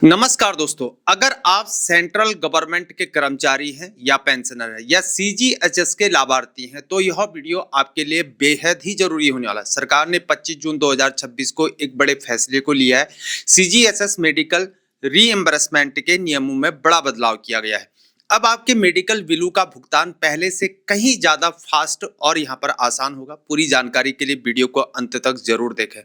नमस्कार दोस्तों, अगर आप सेंट्रल गवर्नमेंट के कर्मचारी हैं या पेंशनर हैं या सीजीएचएस के लाभार्थी हैं तो यह वीडियो आपके लिए बेहद ही जरूरी होने वाला है। सरकार ने 25 जून 2026 को एक बड़े फैसले को लिया है। सीजीएचएस मेडिकल रीएम्बर्समेंट के नियमों में बड़ा बदलाव किया गया है। अब आपके मेडिकल बिलों का भुगतान पहले से कहीं ज्यादा फास्ट और यहाँ पर आसान होगा। पूरी जानकारी के लिए वीडियो को अंत तक जरूर देखें।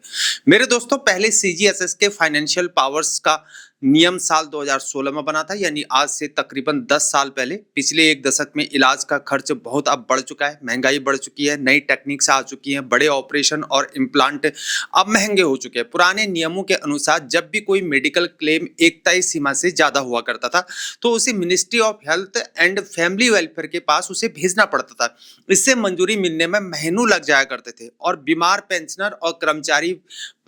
मेरे दोस्तों, पहले सीजीएचएस के फाइनेंशियल पावर्स का नियम साल 2016 में बना था, यानी आज से तकरीबन 10 साल पहले। पिछले एक दशक में इलाज का खर्च बहुत अब बढ़ चुका है, महंगाई बढ़ चुकी है, नई टेक्निक्स आ चुकी हैं, बड़े ऑपरेशन और इम्प्लांट अब महंगे हो चुके हैं। पुराने नियमों के अनुसार जब भी कोई मेडिकल क्लेम एक तय सीमा से ज्यादा हुआ करता था तो उसे ministry of health and family welfare के पास उसे भेजना पड़ता था। इससे मंजूरी मिलने में महीनों लग जाया करते थे और बीमार पेंशनर और कर्मचारी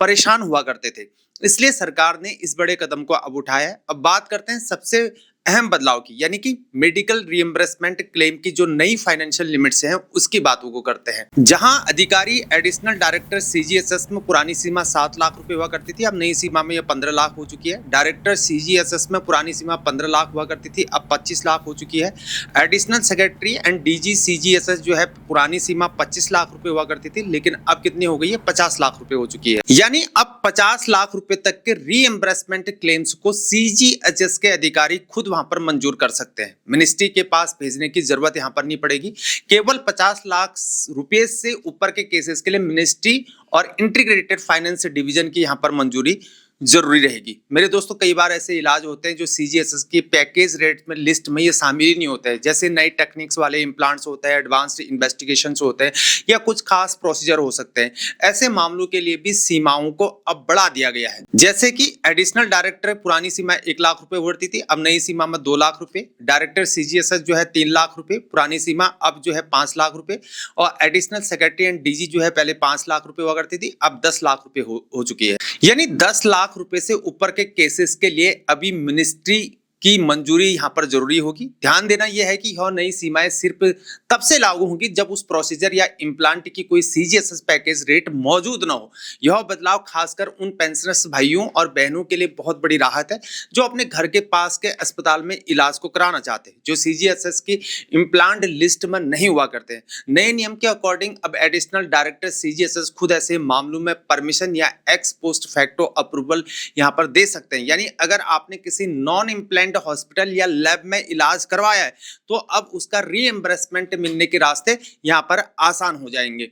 परेशान हुआ करते थे। इसलिए सरकार ने इस बड़े कदम को अब उठाया है। अब बात करते हैं सबसे अहम बदलाव की, यानी कि मेडिकल रिएम्बर्समेंट क्लेम की जो नई फाइनेंशियल लिमिट्स हैं उसकी बातों को करते हैं। जहां अधिकारी एडिशनल डायरेक्टर सीजीएचएस में पुरानी सीमा 7 लाख रुपए हुआ करती थी, अब नई सीमा में यह 15 लाख हो चुकी है। डायरेक्टर सीजीएचएस में पुरानी सीमा 15 लाख हुआ करती थी, अब 25 लाख हो चुकी है। Additional secretary and DG CGHS जो है पुरानी सीमा 25 लाख रुपए हुआ करती थी, लेकिन अब कितनी हो गई है? 50 लाख रुपए हो चुकी है। यानी अब 50 लाख रुपए तक के रीएम्बर्समेंट क्लेम्स को सीजीएचएस के अधिकारी खुद वहां पर मंजूर कर सकते हैं। मिनिस्ट्री के पास भेजने की जरूरत यहां पर नहीं पड़ेगी। केवल 50 लाख रुपए से ऊपर के केसेस के लिए मिनिस्ट्री और इंटीग्रेटेड फाइनेंस डिवीजन की यहां पर मंजूरी जरूरी रहेगी। मेरे दोस्तों, कई बार ऐसे इलाज होते हैं जो सीजीएचएस की पैकेज रेट में लिस्ट में ये शामिल ही नहीं होते हैं, जैसे नई टेक्निक्स वाले इम्प्लांट्स होते हैं, एडवांस्ड इन्वेस्टिगेशंस होते हैं या कुछ खास प्रोसीजर हो सकते हैं। ऐसे मामलों के लिए भी सीमाओं को अब बढ़ा दिया गया है। जैसे कि एडिशनल डायरेक्टर पुरानी सीमा 1 लाख रुपए बढ़ती थी, अब नई सीमा में 2 लाख रुपए। डायरेक्टर सीजीएचएस जो है 3 लाख रुपए, पुरानी सीमा अब जो है 5 लाख रुपए। और एडिशनल सेक्रेटरी एंड डीजी जो है पहले 5 लाख रुपए हुआ करती थी, अब 10 लाख रुपए हो चुकी है। यानी 10 लाख रुपए से ऊपर के केसेस के लिए अभी मिनिस्ट्री की मंजूरी यहां पर जरूरी होगी। ध्यान देना यह है कि यह नई सीमाएं सिर्फ तब से लागू होंगी जब उस प्रोसीजर या इम्प्लांट की कोई सीजीएचएस पैकेज रेट मौजूद ना हो। यह बदलाव खासकर उन पेंशनर्स भाइयों और बहनों के लिए बहुत बड़ी राहत है जो अपने घर के पास के अस्पताल में इलाज को कराना चाहते हैं, जो सीजीएचएस की इम्प्लांट लिस्ट में नहीं हुआ करते हैं। नए नियम के अकॉर्डिंग अब एडिशनल डायरेक्टर सीजीएचएस खुद ऐसे मामलों में परमिशन या एक्स पोस्ट फैक्टो अप्रूवल यहां पर दे सकते हैं। यानी अगर आपने किसी नॉन इम्प्लांट हॉस्पिटल या लैब में इलाज करवाया है तो अब उसका रीएम्बर्समेंट मिलने के रास्ते यहां पर आसान हो जाएंगे।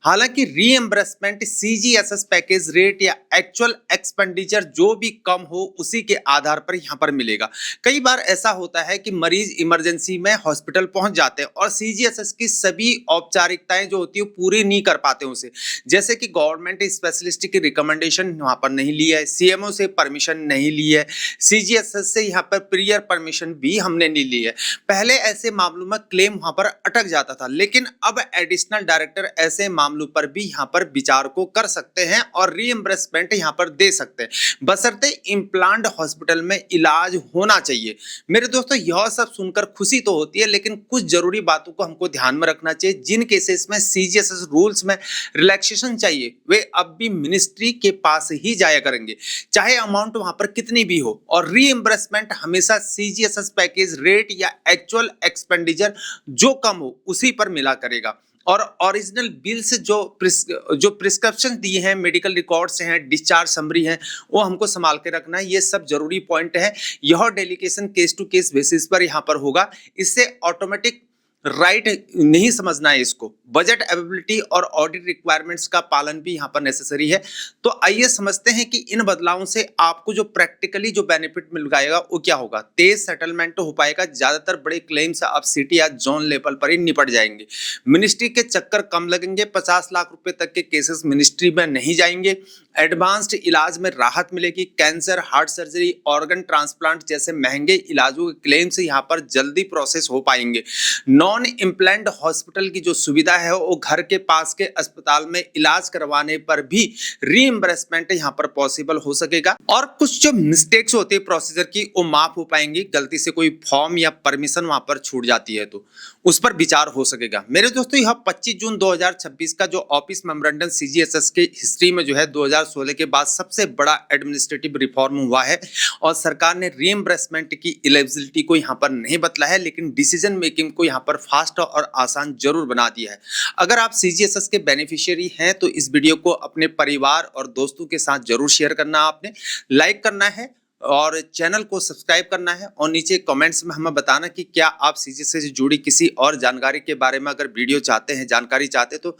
हालांकि रीएम्बर्समेंट सीजीएचएस पैकेज रेट या एक्चुअल एक्सपेंडिचर जो भी कम हो उसी के आधार पर यहां पर मिलेगा। कई बार ऐसा होता है कि मरीज इमरजेंसी में हॉस्पिटल पहुंच जाते हैं और सीजीएचएस की सभी औपचारिकताएं जो होती है पूरी नहीं कर पाते उसे, जैसे कि गवर्नमेंट स्पेशलिस्ट की रिकमेंडेशन वहां पर नहीं ली है, सीएमओ से परमिशन नहीं ली है, सीजीएचएस से यहाँ पर प्रियर परमिशन भी हमने नहीं ली है। पहले ऐसे मामलों में क्लेम वहां पर अटक जाता था, लेकिन अब एडिशनल डायरेक्टर ऐसे मामलों पर भी यहां पर विचार को कर सकते हैं और रीएम्बर्समेंट यहां पर दे सकते हैं, बशर्ते इम्प्लांट हॉस्पिटल में इलाज होना चाहिए। मेरे दोस्तों, यह सब सुनकर खुशी तो होती है, लेकिन कुछ जरूरी बातों को हमको ध्यान में रखना चाहिए। जिन केसेस में सीजीएचएस रूल्स में रिलैक्सेशन चाहिए वे अब भी मिनिस्ट्री के पास ही जाया करेंगे, चाहे अमाउंट वहां पर कितनी भी हो। और रीएम्बर्समेंट हमेशा सीजीएचएस पैकेज रेट या एक्चुअल एक्सपेंडिचर जो कम हो उसी पर मिला करेगा। और ओरिजिनल बिल्स जो प्रिस्क्रिप्शन दिए हैं, मेडिकल रिकॉर्ड्स हैं, डिस्चार्ज समरी हैं, वो हमको संभाल के रखना है। ये सब जरूरी पॉइंट है। यह delegation case to case basis पर यहाँ पर होगा। इससे ऑटोमेटिक राइट नहीं समझना है इसको। बजट अवेलेबिलिटी और ऑडिट रिक्वायरमेंट्स का पालन भी यहाँ पर नेसेसरी है। तो आइए समझते हैं कि इन बदलावों से आपको जो प्रैक्टिकली जो बेनिफिट मिल जाएगा वो क्या होगा। तेज सेटलमेंट हो पाएगा, ज्यादातर बड़े क्लेम्स अब सिटी या जोन लेवल पर ही निपट जाएंगे। मिनिस्ट्री के चक्कर कम लगेंगे, 50 लाख रुपए तक के केसेस मिनिस्ट्री में नहीं जाएंगे। एडवांस्ड इलाज में राहत मिलेगी। Cancer, heart surgery, organ transplant जैसे महंगे इलाजों के क्लेम्स यहाँ पर जल्दी प्रोसेस हो पाएंगे। नॉन नॉन इम्प्लांट हॉस्पिटल की जो सुविधा है वो घर के पास के अस्पताल में इलाज करवाने पर भी रीइंबर्समेंट यहाँ पर पॉसिबल हो सकेगा। और कुछ जो मिस्टेक्स होती है प्रोसीजर की वो माफ हो पाएंगी, गलती से कोई फॉर्म या परमिशन वहां पर छूट जाती है तो उस पर विचार हो सकेगा। मेरे दोस्तों, यह 25 जून 2026 का जो ऑफिस मेमोरेंडम सीजीएचएस के हिस्ट्री में जो है 2016 के बाद सबसे बड़ा एडमिनिस्ट्रेटिव रिफॉर्म हुआ है और सरकार ने रीइंबर्समेंट की एलिजिबिलिटी को यहाँ पर नहीं बतला है, लेकिन डिसीजन मेकिंग को यहाँ पर फास्ट और आसान जरूर बना दिया है। अगर आप सीजीएचएस के बेनिफिशियरी हैं तो इस वीडियो को अपने परिवार और दोस्तों के साथ जरूर शेयर करना, आपने लाइक करना है और चैनल को सब्सक्राइब करना है और नीचे कमेंट्स में हमें बताना कि क्या आप सीजीएचएस से जुड़ी किसी और जानकारी के बारे में अगर वीडियो चाहते हैं, जानकारी चाहते तो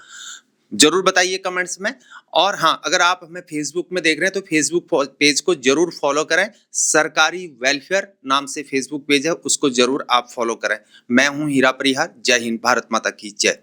जरूर बताइए कमेंट्स में। और हाँ, अगर आप हमें फेसबुक में देख रहे हैं तो फेसबुक पेज को जरूर फॉलो करें। सरकारी वेलफेयर नाम से फेसबुक पेज है, उसको जरूर आप फॉलो करें। मैं हूं हीरा परिहार। जय हिंद, भारत माता की जय।